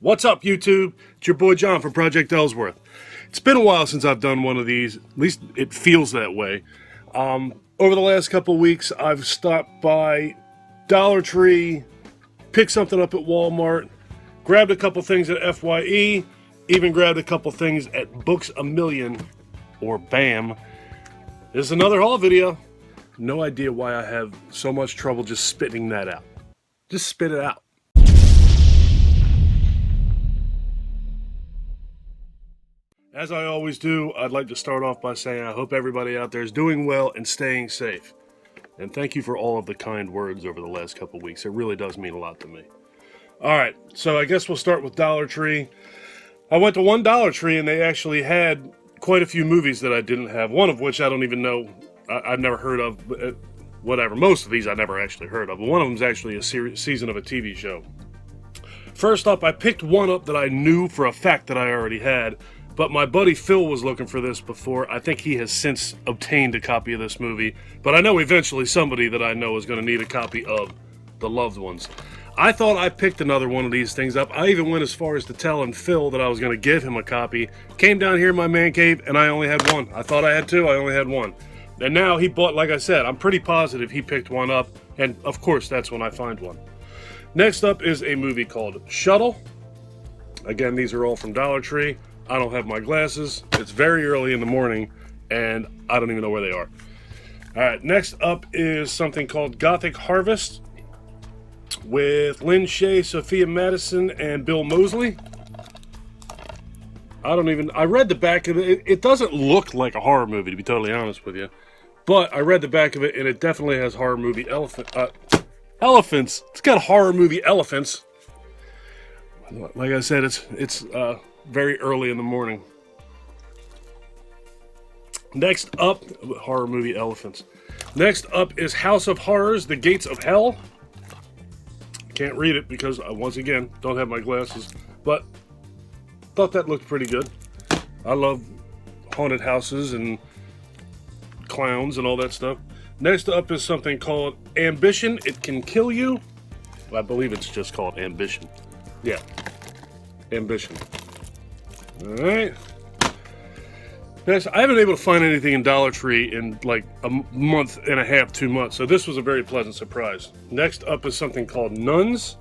What's up, YouTube? It's your boy John from Project Ellsworth. It's been a while since I've done one of these. At least it feels that way. Over the last couple weeks, I've stopped by Dollar Tree, picked something up at Walmart, grabbed a couple things at FYE, even grabbed a couple things at Books A Million, or BAM. This is another haul video. No idea why I have so much trouble just spitting that out. Just spit it out. As I always do, I'd like to start off by saying I hope everybody out there is doing well and staying safe. And thank you for all of the kind words over the last couple weeks. It really does mean a lot to me. Alright, so I guess we'll start with Dollar Tree. I went to one Dollar Tree and they actually had quite a few movies that I didn't have. One of which I don't even know, I've never heard of. Whatever, most of these I never actually heard of. But one of them is actually a season of a TV show. First up, I picked one up that I knew for a fact that I already had. But my buddy Phil was looking for this before. I think he has since obtained a copy of this movie. But I know eventually somebody that I know is going to need a copy of The Loved Ones. I thought I picked another one of these things up. I even went as far as to telling Phil that I was going to give him a copy. Came down here in my man cave and I only had one. I thought I had two, I only had one. And now he bought, like I said, I'm pretty positive he picked one up. And of course, that's when I find one. Next up is a movie called Shuttle. Again, these are all from Dollar Tree. I don't have my glasses. It's very early in the morning, and I don't even know where they are. Alright, next up is something called Gothic Harvest with Lynn Shay, Sophia Madison, and Bill Moseley. I read the back of it. It doesn't look like a horror movie, to be totally honest with you. But I read the back of it, and it definitely has horror movie elephants. It's got horror movie elephants. Like I said, it's very early in the morning. Next up, horror movie elephants. Next up is House of Horrors, The Gates of Hell. Can't read it because, once again, don't have my glasses. But thought that looked pretty good. I love haunted houses and clowns and all that stuff. Next up is something called Ambition, It Can Kill You. I believe it's just called Ambition. Yeah, Ambition. Alright. Next, I haven't been able to find anything in Dollar Tree in like a month and a half, 2 months, so this was a very pleasant surprise. Next up is something called Nuns.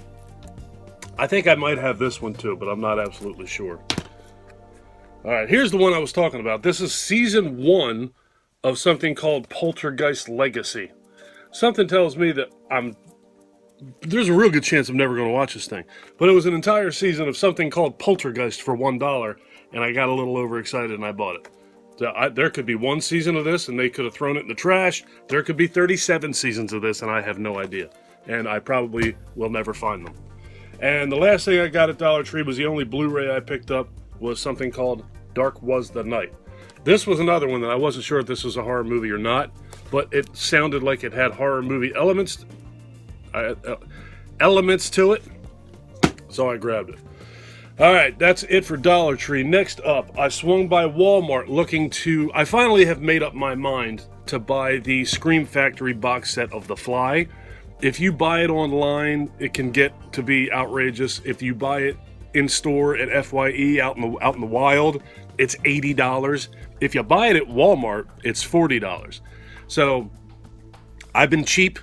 I think I might have this one too, but I'm not absolutely sure. Alright, here's the one I was talking about. This is season 1 of something called Poltergeist Legacy. Something tells me that there's a real good chance I'm never going to watch this thing. But it was an entire season of something called Poltergeist for $1, and I got a little overexcited and I bought it. So there could be one season of this and they could have thrown it in the trash. There could be 37 seasons of this and I have no idea. And I probably will never find them. And the last thing I got at Dollar Tree was the only Blu-ray I picked up was something called Dark Was the Night. This was another one that I wasn't sure if this was a horror movie or not, but it sounded like it had horror movie elements to it, so I grabbed it. Alright, that's it for Dollar Tree. Next up, I swung by Walmart I finally have made up my mind to buy the Scream Factory box set of The Fly. If you buy it online, it can get to be outrageous. If you buy it in store at FYE out in the wild, it's $80. If you buy it at Walmart, it's $40. So, I've been cheap.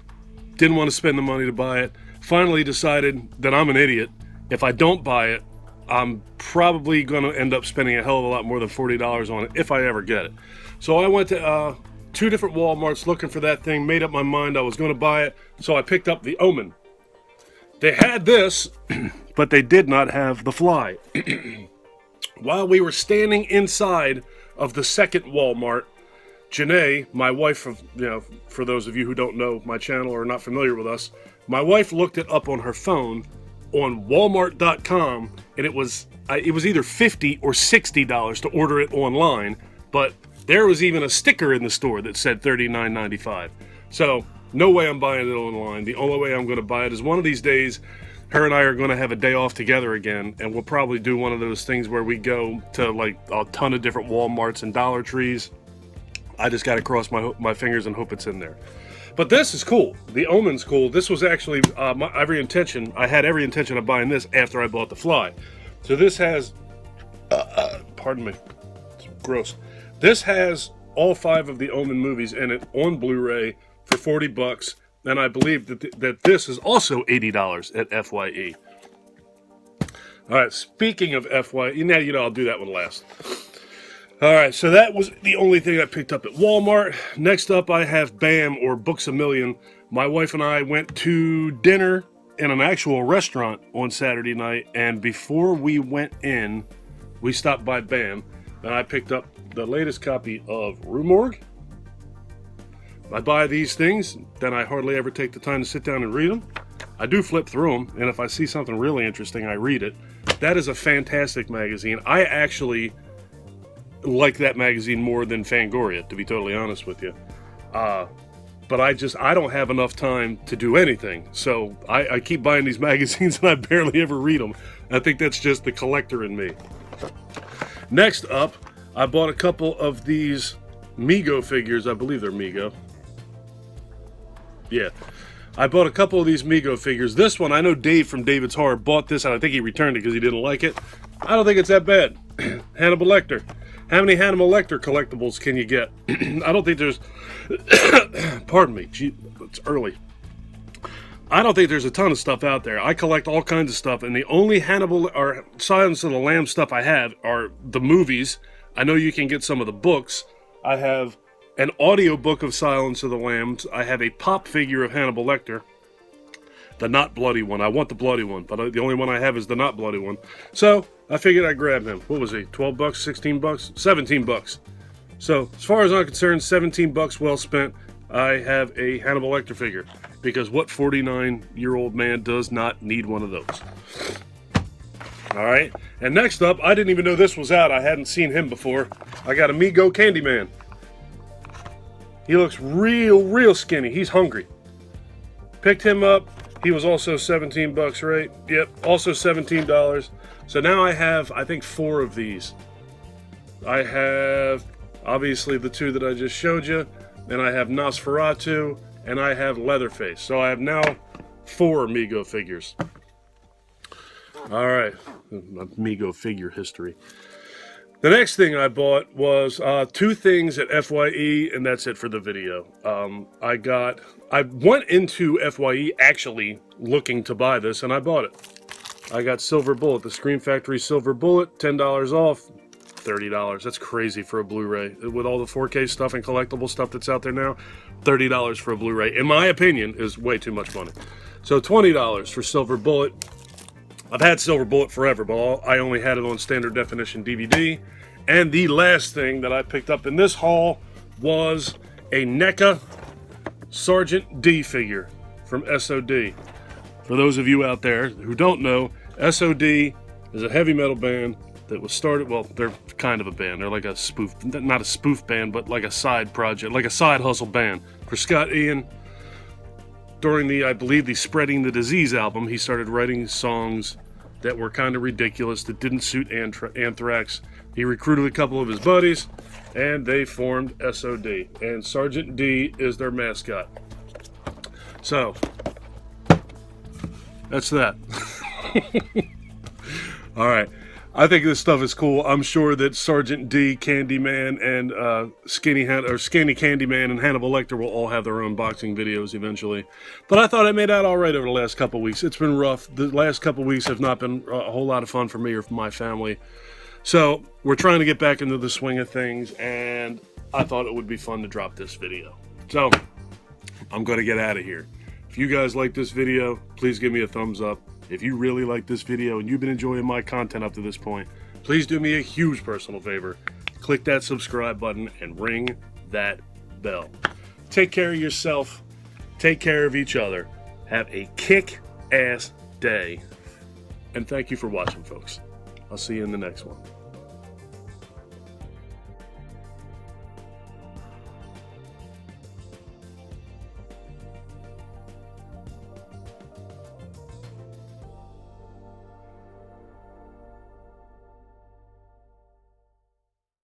Didn't want to spend the money to buy it. Finally decided that I'm an idiot. If I don't buy it, I'm probably going to end up spending a hell of a lot more than $40 on it if I ever get it. So I went to 2 different Walmarts looking for that thing, made up my mind I was going to buy it, so I picked up The Omen. They had this, but they did not have The Fly. While we were standing inside of the second Walmart, Janay, my wife, for those of you who don't know my channel or are not familiar with us, my wife looked it up on her phone on Walmart.com, and it was either $50 or $60 to order it online, but there was even a sticker in the store that said $39.95. So, no way I'm buying it online. The only way I'm going to buy it is one of these days, her and I are going to have a day off together again, and we'll probably do one of those things where we go to like a ton of different Walmarts and Dollar Trees. I just got to cross my fingers and hope it's in there. But this is cool. The Omen's cool. This was actually I had every intention of buying this after I bought The Fly. So this has, pardon me, it's gross. This has all 5 of the Omen movies in it on Blu-ray for $40, and I believe that this is also $80 at FYE. All right, speaking of FYE, now you know I'll do that one last. All right, so that was the only thing I picked up at Walmart. Next up, I have BAM, or Books A Million. My wife and I went to dinner in an actual restaurant on Saturday night, and before we went in, we stopped by BAM, and I picked up the latest copy of Rue Morgue. I buy these things, then I hardly ever take the time to sit down and read them. I do flip through them, and if I see something really interesting, I read it. That is a fantastic magazine. I actually like that magazine more than Fangoria, to be totally honest with you. But I don't have enough time to do anything. So I keep buying these magazines and I barely ever read them. I think that's just the collector in me. Next up, I bought a couple of these Mego figures. I believe they're Mego. Yeah. I bought a couple of these Mego figures. This one, I know Dave from David's Horror bought this, and I think he returned it because he didn't like it. I don't think it's that bad. Hannibal Lecter. How many Hannibal Lecter collectibles can you get? I don't think there's... Pardon me. Gee, it's early. I don't think there's a ton of stuff out there. I collect all kinds of stuff, and the only Hannibal or Silence of the Lambs stuff I have are the movies. I know you can get some of the books. I have an audio book of Silence of the Lambs. I have a pop figure of Hannibal Lecter. The not bloody one. I want the bloody one, but the only one I have is the not bloody one. So I figured I'd grab him. What was he? 12 bucks, 16 bucks, 17 bucks. So as far as I'm concerned, 17 bucks well spent. I have a Hannibal Lecter figure because what 49-year-old man does not need one of those? All right. And next up, I didn't even know this was out. I hadn't seen him before. I got Amigo Candyman. He looks real skinny. He's hungry. Picked him up. He was also 17 bucks, right? Yep, also $17. So now I have, I think, 4 of these. I have, obviously, the 2 that I just showed you. And I have Nosferatu, and I have Leatherface. So I have now 4 Mego figures. All right, Mego figure history. The next thing I bought was 2 things at FYE, and that's it for the video. I went into FYE actually looking to buy this, and I bought it. I got Silver Bullet, the Scream Factory Silver Bullet, $10 off, $30. That's crazy for a Blu-ray. With all the 4K stuff and collectible stuff that's out there now, $30 for a Blu-ray, in my opinion, is way too much money. So $20 for Silver Bullet. I've had Silver Bullet forever, but I only had it on standard definition DVD. And the last thing that I picked up in this haul was a NECA Sergeant D figure from SOD. For those of you out there who don't know, SOD is a heavy metal band that was started, well, they're kind of a band. They're like a spoof, not a spoof band, but like a side project, like a side hustle band. For Scott Ian, during the, I believe, the Spreading the Disease album, he started writing songs that were kind of ridiculous, that didn't suit Anthrax. He recruited a couple of his buddies, and they formed SOD. And Sergeant D is their mascot. So, that's that. All right. I think this stuff is cool. I'm sure that Sergeant D, Candyman, and Skinny Candyman and Hannibal Lecter will all have their unboxing videos eventually. But I thought I made out all right over the last couple weeks. It's been rough. The last couple weeks have not been a whole lot of fun for me or for my family. So we're trying to get back into the swing of things, and I thought it would be fun to drop this video. So I'm going to get out of here. If you guys like this video, please give me a thumbs up. If you really like this video and you've been enjoying my content up to this point, please do me a huge personal favor. Click that subscribe button and ring that bell. Take care of yourself. Take care of each other. Have a kick-ass day. And thank you for watching, folks. I'll see you in the next one.